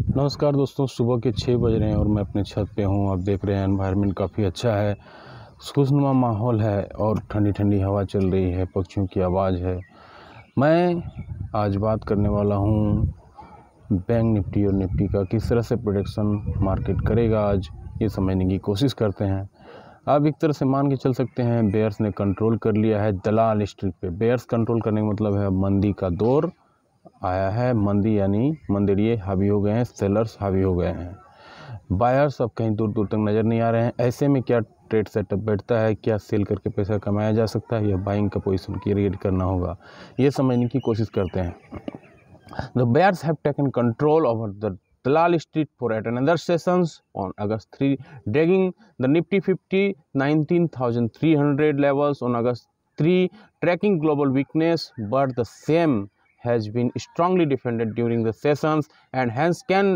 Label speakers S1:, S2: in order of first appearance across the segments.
S1: नमस्कार दोस्तों, सुबह के 6 बज रहे हैं और मैं अपने छत पे हूँ। आप देख रहे हैं एनवायरनमेंट काफ़ी अच्छा है, खुशनुमा माहौल है और ठंडी ठंडी हवा चल रही है, पक्षियों की आवाज़ है। मैं आज बात करने वाला हूँ बैंक निफ्टी और निफ्टी का किस तरह से प्रेडिक्शन मार्केट करेगा आज, ये समझने की कोशिश करते हैं। आप एक तरह से मान के चल सकते हैं बेयर्स ने कंट्रोल कर लिया है दलाल स्ट्रीट पे। बेयर्स कंट्रोल करने का मतलब है मंदी का दौर आया है। मंदी यानी मंदिरिये हावी हो गए हैं, सेलर्स हावी हो गए हैं, बायर्स अब कहीं दूर दूर तक नज़र नहीं आ रहे हैं। ऐसे में क्या ट्रेड सेटअप बैठता है, क्या सेल करके पैसा कमाया जा सकता है या बाइंग का पोजीशन क्रिएट करना होगा, ये समझने की कोशिश करते हैं। The bears have taken control over the Dalal Street for at another sessions on August 3, dragging the Nifty 50 19,300 levels on August 3, tracking global weakness, but the same has been strongly defended during the sessions and hence can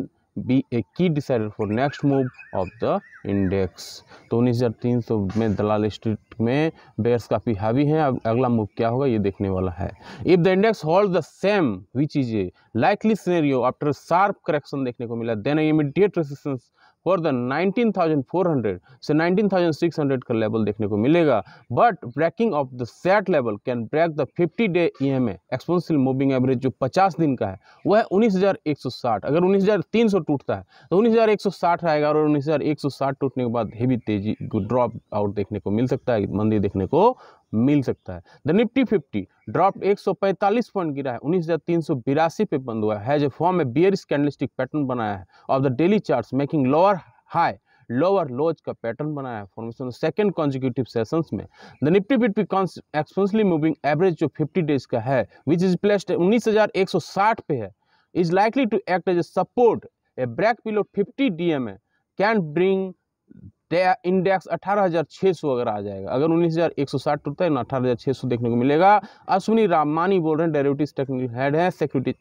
S1: be a key decider for next move of the index। तो 19,300 में दलाल street में bears काफ़ी हावी हैं। अब अगला move क्या होगा ये देखने वाला है। If the index hold the same which is a likely scenario after sharp correction देखने को मिला, then immediate resistance for the 19,400 से 19,600 का लेवल देखने को मिलेगा। But breaking of the set level can break the 50 day EMA exponential moving average जो 50 दिन का है वह है 19,160। अगर 19,300 टूटता है तो 19,160 आएगा और 19,160 टूटने के बाद हेवी तेजी ड्रॉप आउट देखने को मिल सकता है, मंदी देखने को मिल सकता है। द निफ्टी 50 ड्रॉप 145 पॉइंट गिरा है, 19,382 पे बंद हुआ है, हैज ए फॉर्म में बियरिश कैंडलस्टिक पैटर्न बनाया है of the daily charts making lower high lower लोज का पैटर्न बनाया है फॉर्मेशन सेकंड कॉन्जिक्यूटिव सेशंस में। The Nifty 50 exponentially moving average जो 50 डेज का है विच इज प्लेस्ड 19,160 पे है, is likely to act as a support. A break below 50 DMA can bring index 18,600 अगर आ जाएगा। अगर 19,160 टूटता है ना 18,600 देखने को मिलेगा। अश्विनी रामानी बोल रहे हैं, डेरिवेटिव्स टेक्निकल हेड है सिक्योरिटी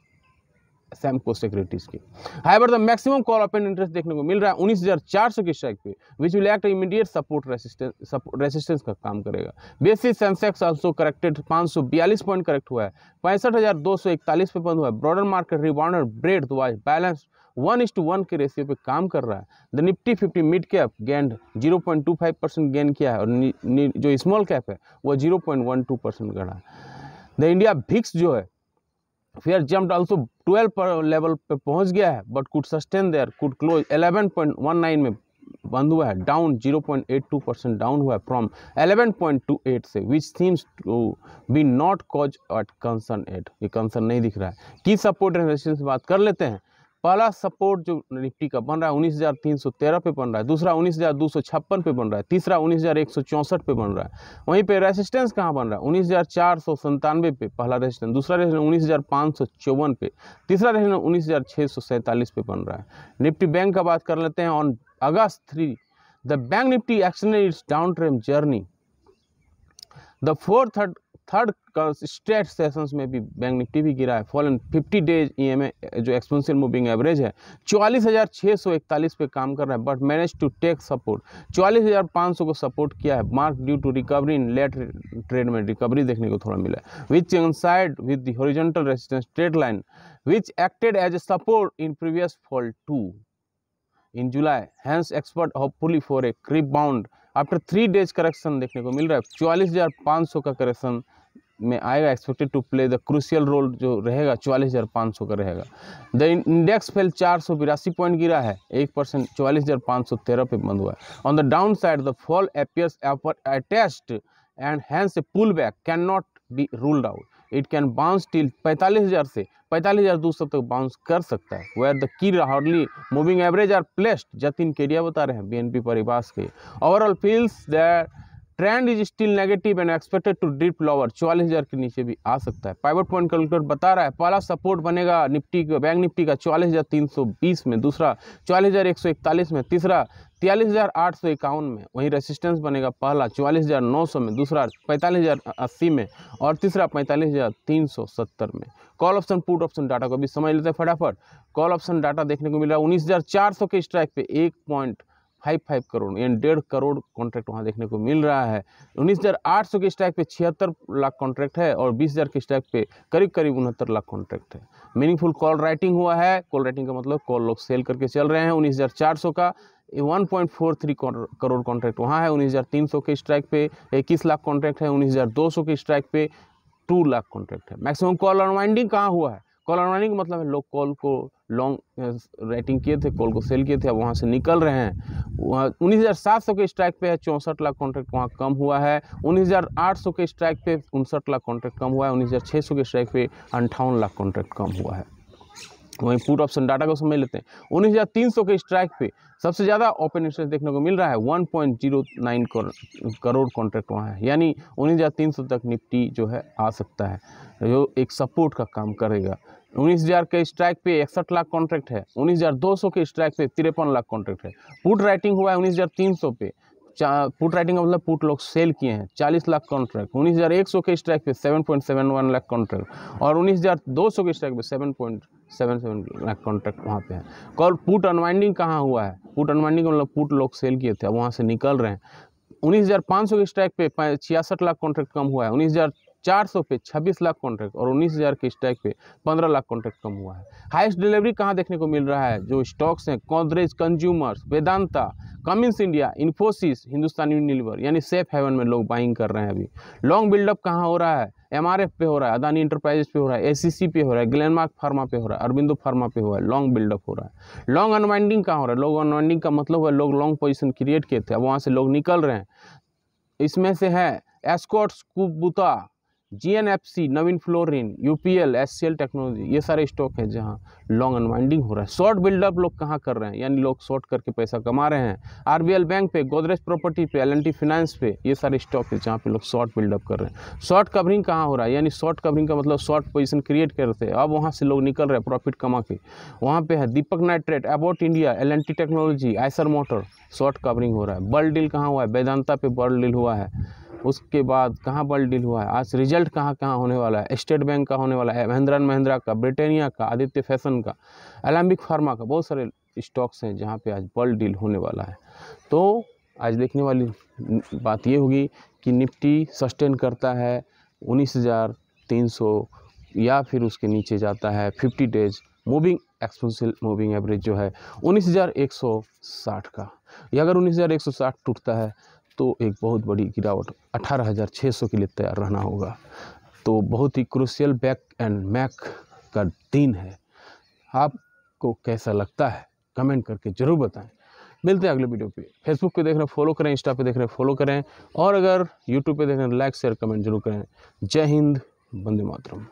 S1: सैमको सिक्योरिटीज की। Haber the maximum call open interest देखने को मिल रहा है 19,400 के स्ट्राइक पे which will act immediate support resistance का काम करेगा। Basis Sensex also corrected 542 point correct हुआ है, 65,241 पे बंद हुआ है। Broader market रिबाउंडर bread wise balance 1:1 के रेशियो पे काम कर रहा है। The Nifty 50 mid cap gained 0.25% gain किया है और जो स्मॉल कैप है वो 0.12% गढ़ा है। द इंडिया भिक्स जो है फेयर जम्प्ड आल्सो 12 पर लेवल पे पहुंच गया है but could sustain their, could close 11.19 में बंद हुआ है, डाउन 0.82% डाउन हुआ है फ्रॉम 11.28 से, which seems to be not cause at concern at, ये कंसर्न नहीं दिख रहा है। की सपोर्ट एंड रेजिस्टेंस बात कर लेते हैं। पहला सपोर्ट जो निफ्टी का बन रहा है 19,313 पे बन रहा है, दूसरा 19,256 पे बन रहा है, तीसरा 19,164 पे बन रहा है। वहीं पे रेजिस्टेंस कहाँ बन रहा है 19,497 पे पहला रेजिस्टेंस, दूसरा रेजिस्टेंस 19,554 पे, तीसरा रेजिस्टेंस 19,647 पे बन रहा है। निफ्टी बैंक का बात कर लेते हैं। On August 3 the bank Nifty extended its down trend journey. The third straight sessions में भी बैंक निफ्टी भी गिरा है। फॉलन 50 डेज EMA जो एक्सपोनेंशियल मूविंग एवरेज है 44,641 पे काम कर रहा है but manage to take support, 44,500 को सपोर्ट किया है। Mark due to recovery in late trade में रिकवरी देखने को थोड़ा मिला है, which coincide with the horizontal resistance trade line which acted as a support in previous fall 2 in July, hence expert hopefully for a rebound after 3 days correction देखने को मिल रहा है। 44,500 का करेक्शन में आएगा, expected to play the crucial role जो रहेगा 44,500 का रहेगा। द इंडेक्स फेल 482 पॉइंट गिरा है 1%, 44,513 पे बंद हुआ है। On the down side the fall appears attached and hence a pull back can not be ruled out, it can bounce till 45,000 से 45,200 तक बाउंस कर सकता है। Where the key hardly moving average are placed, Jatin Kedia बता रहे हैं BNP Paribas के। Overall feels that trend is still negative and expected to dip lower, 44,000 के नीचे भी आ सकता है। पाइवट पॉइंट कैलकुलेटर बता रहा है पहला सपोर्ट बनेगा निफ्टी का बैंक निफ्टी का 44,320 में, दूसरा 44,141 में, तीसरा 43,851 में। वहीं रेसिस्टेंस बनेगा पहला 44,900 में, दूसरा 45,080 में और तीसरा 45,370 में। Call option put option data को भी समझ लेते हैं फटाफट। कॉल ऑप्शन डाटा देखने को मिल रहा है 19,400 के स्ट्राइक पे 55 करोड़ यानी 1.5 करोड़ कॉन्ट्रैक्ट वहाँ देखने को मिल रहा है। 19,800 के स्ट्राइक पे 76 लाख कॉन्ट्रैक्ट है और 20,000 के स्ट्राइक पे करीब 69 लाख कॉन्ट्रैक्ट है। मीनिंगफुल कॉल राइटिंग हुआ है। कॉल राइटिंग का मतलब कॉल लोग सेल करके चल रहे हैं। 19,400 का 1.43 करोड़ कॉन्ट्रैक्ट वहाँ है। 19,300 के स्ट्राइक पे 21 लाख कॉन्ट्रैक्ट है। 19,200 के स्ट्राइक पे 2 लाख कॉन्ट्रैक्ट है। मैक्सिमम कॉल अनवाइंडिंग कहाँ हुआ है? कॉल अनवाइंडिंग का मतलब है लोग कॉल को लॉन्ग राइटिंग किए थे, कॉल को सेल किए थे, अब वहाँ से निकल रहे हैं। वहाँ 19,700 के स्ट्राइक पे है 64 लाख कॉन्ट्रैक्ट वहाँ कम हुआ है। 19,800 के स्ट्राइक पे 59 लाख कॉन्ट्रैक्ट कम हुआ है। 19,600 के स्ट्राइक पे 58 लाख कॉन्ट्रैक्ट कम हुआ है। वहीं पुट ऑप्शन डाटा को समझ लेते हैं। 19,300 के स्ट्राइक पे सबसे ज़्यादा ओपन इंटरेस्ट देखने को मिल रहा है। 1.09 करोड़ कॉन्ट्रैक्ट वहाँ है, यानी 19,300 तक निफ्टी जो है आ सकता है, जो एक सपोर्ट का काम करेगा। 19,000 के स्ट्राइक पे 61 लाख कॉन्ट्रैक्ट है। 19,200 के स्ट्राइक पे 53 लाख कॉन्ट्रैक्ट है। पुट राइटिंग हुआ है 19,300 पे। पुट राइटिंग का मतलब पुट लोग सेल किए हैं 40 लाख कॉन्ट्रैक्ट। 19,100 के स्ट्राइक पे 7.71 लाख कॉन्ट्रैक्ट और 19,200 के स्ट्राइक पे 7.77 लाख कॉन्ट्रैक्ट वहाँ पे है। कॉल पुट अनवाइंडिंग कहाँ हुआ है? पुट अनवाइंडिंग का मतलब पुट लोग सेल किए थे, अब वहाँ से निकल रहे हैं। 19,500 के स्ट्राइक पे 66 लाख कॉन्ट्रैक्ट कम हुआ है। 19,400 पे 26 लाख कॉन्ट्रैक्ट और 19,000 के स्ट्राइक पे 15 लाख कॉन्ट्रैक्ट कम हुआ है। हाईएस्ट डिलीवरी कहाँ देखने को मिल रहा है? जो स्टॉक्स हैं Godrej consumers, Vedanta, Cummins India, Infosys, Hindustan Unilever यानी सेफ हेवन में लोग बाइंग कर रहे हैं। अभी लॉन्ग बिल्डअप कहाँ हो रहा है? एमआरएफ पे हो रहा है, अदानी इंटरप्राइजेस पे हो रहा है, एसीसी पे हो रहा है, ग्लेनमार्क फार्मा पे हो रहा है, अरबिंदो फार्मा पे हो रहा है। लॉन्ग बिल्डअप हो रहा है। लॉन्ग अनवाइंडिंग कहाँ हो रहा है? लॉन्ग अनवाइंडिंग का मतलब है लोग लॉन्ग पोजीशन क्रिएट किए थे, अब वहाँ से लोग निकल रहे हैं। इसमें से है एस्कॉर्ट्स, कुबुता, जीएनएफसी, नवीन फ्लोरिन, यूपीएल, एचसीएल टेक्नोलॉजी, ये सारे स्टॉक हैं जहां लॉन्ग अनवाइंडिंग हो रहा है। शॉर्ट बिल्डअप लोग कहां कर रहे हैं? यानी लोग शॉर्ट करके पैसा कमा रहे हैं। आरबीएल बैंक पे, गोदरेज प्रॉपर्टी पे, एल&टी फाइनेंस पे, ये सारे स्टॉक है जहां पे लोग शॉर्ट बिल्डअप कर रहे हैं। शॉर्ट कवरिंग कहाँ हो रहा है? यानी शॉर्ट कवरिंग का मतलब शॉर्ट पोजीशन क्रिएट करते हैं, अब वहाँ से लोग निकल रहे हैं प्रॉफिट कमा के। वहाँ पे है Deepak nitrate, Abbott India, L&T technology, Eicher motor, short covering हो रहा है। बल्ड डील कहाँ हुआ है? वेदांता पे बल्ड डील हुआ है। उसके बाद कहाँ बल्ड डील हुआ है? आज रिजल्ट कहाँ कहाँ होने वाला है? स्टेट बैंक का होने वाला है, महिंद्रा एंड महिंद्रा का, ब्रिटानिया का, आदित्य फैशन का, एलेम्बिक फार्मा का, बहुत सारे स्टॉक्स हैं जहाँ पे आज बल्ड डील होने वाला है। तो आज देखने वाली बात ये होगी कि निफ्टी सस्टेन करता है 19,300 या फिर उसके नीचे जाता है। 50 days moving exponential moving average जो है 19,160 का, या अगर 19,160 टूटता है तो एक बहुत बड़ी गिरावट 18,600 के लिए तैयार रहना होगा। तो बहुत ही क्रूशियल बैक एंड मैक का दिन है। आपको कैसा लगता है कमेंट करके ज़रूर बताएं। मिलते हैं अगले वीडियो पे। फेसबुक पे देख रहे हैं फॉलो करें, इंस्टा पे देख रहे हैं फॉलो करें और अगर यूट्यूब पे देख रहे हैं लाइक शेयर कमेंट जरूर करें। जय हिंद, वंदे मातरम।